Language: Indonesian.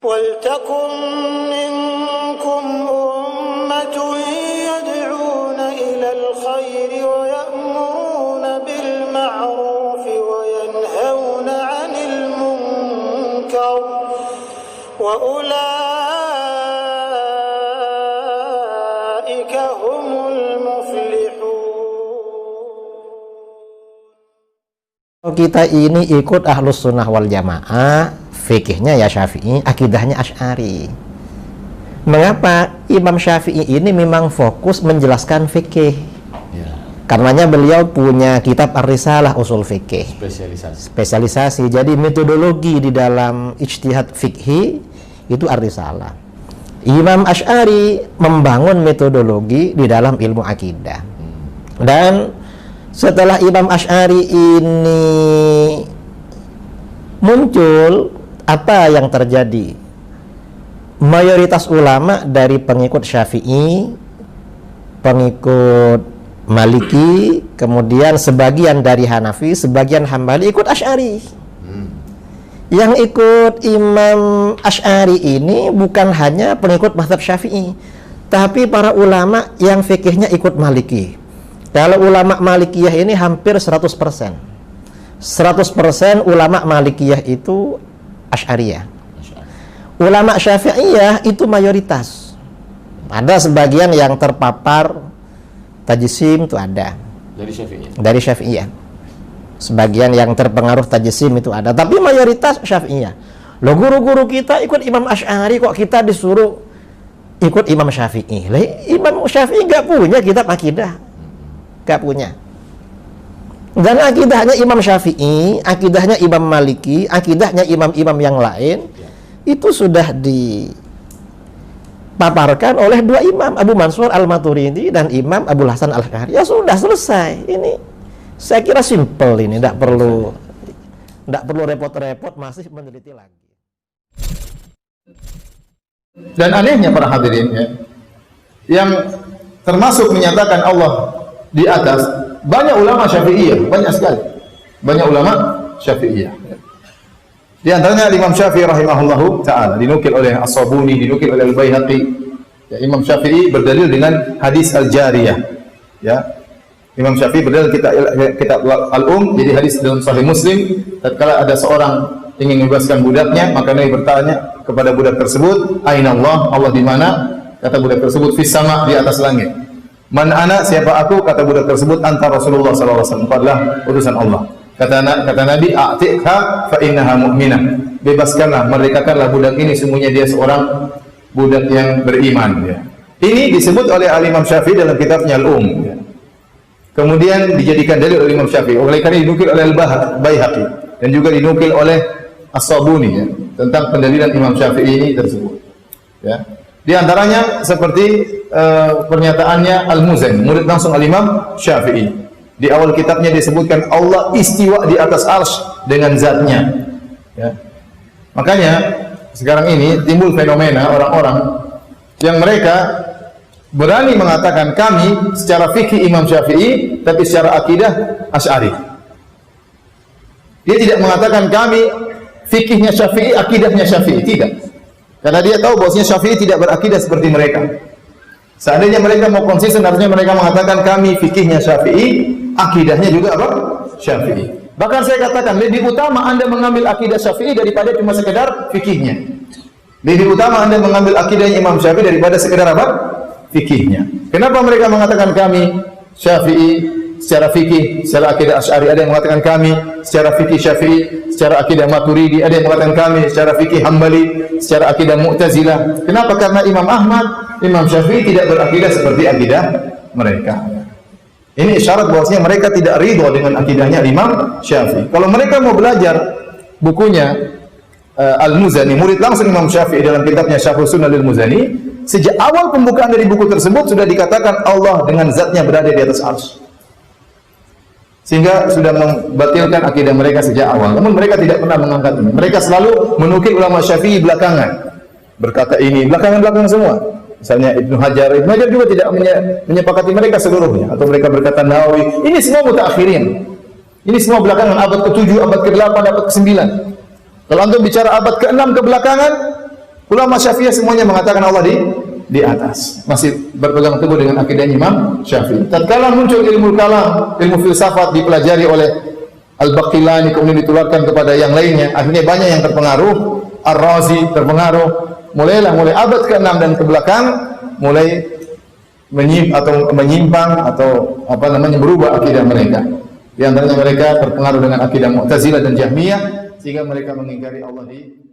وَلْتَكُنْ مِنْكُمْ أُمَّةٌ يَدْعُونَ إِلَى الْخَيْرِ وَيَأْمُرُونَ بِالْمَعْرُوفِ وَيَنْهَوْنَ عَنِ الْمُنْكَرِ وَأُولَئِكَ هُمُ الْمُفْلِحُونَ. Kita ini ikut Ahlus Sunnah wal Jamaah, fikihnya ya Syafi'i, akidahnya Asy'ari. Mengapa Imam Syafi'i ini memang fokus menjelaskan fikih? Ya. Karenanya beliau punya kitab Ar-Risalah Ushul Fikih. Spesialisasi. Jadi metodologi di dalam ijtihad fikih itu Ar-Risalah. Imam Asy'ari membangun metodologi di dalam ilmu akidah. Dan setelah Imam Asy'ari ini muncul, apa yang terjadi? Mayoritas ulama dari pengikut Syafi'i, pengikut Maliki, kemudian sebagian dari Hanafi, sebagian Hambali ikut Asy'ari. Yang ikut Imam Asy'ari ini bukan hanya pengikut mazhab Syafi'i, tapi para ulama yang fikihnya ikut Maliki. Kalau ulama Malikiyah ini hampir 100%. 100% ulama Malikiyah itu Asy'ariyah. Ulama Syafi'iyah itu mayoritas. Ada sebagian yang terpapar tajsim itu ada. Dari Syafi'iyah. Sebagian yang terpengaruh tajsim itu ada, tapi mayoritas Syafi'iyah. Loh, guru-guru kita ikut Imam Asy'ari, kok kita disuruh ikut Imam Syafi'i? Lah, Imam Syafi'i enggak punya kitab akidah. Enggak punya. Dan akidahnya Imam Syafi'i, akidahnya Imam Maliki, akidahnya imam-imam yang lain itu sudah dipaparkan oleh dua imam, Abu Mansur Al-Maturidi dan Imam Abul Hasan Al-Asy'ari. Ya sudah, selesai. Ini saya kira simple ini, tidak perlu repot-repot masih meneliti lagi. Dan anehnya para hadirin ya, yang termasuk menyatakan Allah di atas, banyak ulama Syafi'iyah, banyak sekali. Banyak ulama Syafi'iyah. Di antaranya Imam Syafi'i rahimahullahu taala, dinukil oleh As-Sabuni, dinukil oleh Al-Baihaqi. Ya, Imam Syafi'i berdalil dengan hadis Al-Jariyah. Ya. Imam Syafi'i berdalil kitab Al-Um, jadi hadis dalam Sahih Muslim, tatkala ada seorang ingin membebaskan budaknya, maka Nabi bertanya kepada budak tersebut, "Aina Allah?" Allah di mana? Kata budak tersebut, "Fis sama," di atas langit. "Man ana?" Siapa aku? Kata budak tersebut, "Anta Rasulullah sallallahu alaihi wasallam." Adalah utusan Allah. Kata Nabi, "A'tiqha fa innaha mu'minah." Bebaskanlah, merdekakanlah budak ini, sesungguhnya dia seorang budak yang beriman. Ya. Ini disebut oleh Imam Syafi'i dalam kitabnya Al-Um. Ya. Kemudian dijadikan dalil oleh Imam Syafi'i. Oleh karena dinukil oleh Al-Baihaqi dan juga dinukil oleh As-Sabuni ya, tentang pendalilan Imam Syafi'i ini tersebut. Ya. Di antaranya seperti pernyataannya Al-Muzani, murid langsung Al-Imam Syafi'i. Di awal kitabnya disebutkan Allah istiwa di atas arsy dengan zatnya. Ya. Makanya sekarang ini timbul fenomena orang-orang yang mereka berani mengatakan kami secara fikih Imam Syafi'i, tapi secara akidah Asy'ari. Dia tidak mengatakan kami fikihnya Syafi'i, akidahnya Syafi'i, tidak. Karena dia tahu bahwasanya Syafi'i tidak berakidah seperti mereka. Seandainya mereka mau konsisten, harusnya mereka mengatakan kami fikihnya Syafi'i, akidahnya juga apa? Syafi'i. Bahkan saya katakan lebih utama Anda mengambil akidah Syafi'i daripada cuma sekedar fikihnya. Lebih utama Anda mengambil akidahnya Imam Syafi'i daripada sekedar apa? Fikihnya. Kenapa mereka mengatakan kami Syafi'i secara fikih, secara akidah Asy'ari? Ada yang mengatakan kami secara fikih Syafi'i, secara akidah Maturidi. Ada yang mengatakan kami secara fikih Hambali, secara akidah Mu'tazilah. Kenapa? Karena Imam Ahmad, Imam Syafi'i tidak berakidah seperti akidah mereka. Ini isyarat bahwasanya mereka tidak ridho dengan akidahnya Imam Syafi'i. Kalau mereka mau belajar bukunya Al-Muzani, murid langsung Imam Syafi'i dalam kitabnya Syarh Sunnah Al-Muzani, sejak awal pembukaan dari buku tersebut sudah dikatakan Allah dengan zatnya berada di atas arsy. Sehingga sudah membatalkan akidah mereka sejak awal. Namun mereka tidak pernah mengangkat ini. Mereka selalu menukil ulama Syafi'i belakangan. Berkata ini, belakangan semua. Misalnya Ibnu Hajar juga tidak menyepakati mereka seluruhnya, atau mereka berkata Nawawi. Ini semua mutaakhirin. Ini semua belakangan, abad ke-7, abad ke-8, abad ke-9. Kalau antum bicara abad ke-6 ke belakangan, Ulama Syafi'iyah semuanya mengatakan Allah di atas. Masih berpegang teguh dengan akidah Imam Syafi'i. Tatkala muncul ilmu kalam, ilmu filsafat dipelajari oleh Al-Baqillani kemudian ditularkan kepada yang lainnya, akhirnya banyak yang terpengaruh. Ar-Razi terpengaruh. Mulai abad ke-6 dan ke belakang mulai menyimpang atau berubah akidah mereka. Di antaranya mereka terpengaruh dengan akidah Mu'tazilah dan Jahmiyah sehingga mereka mengingkari Allah di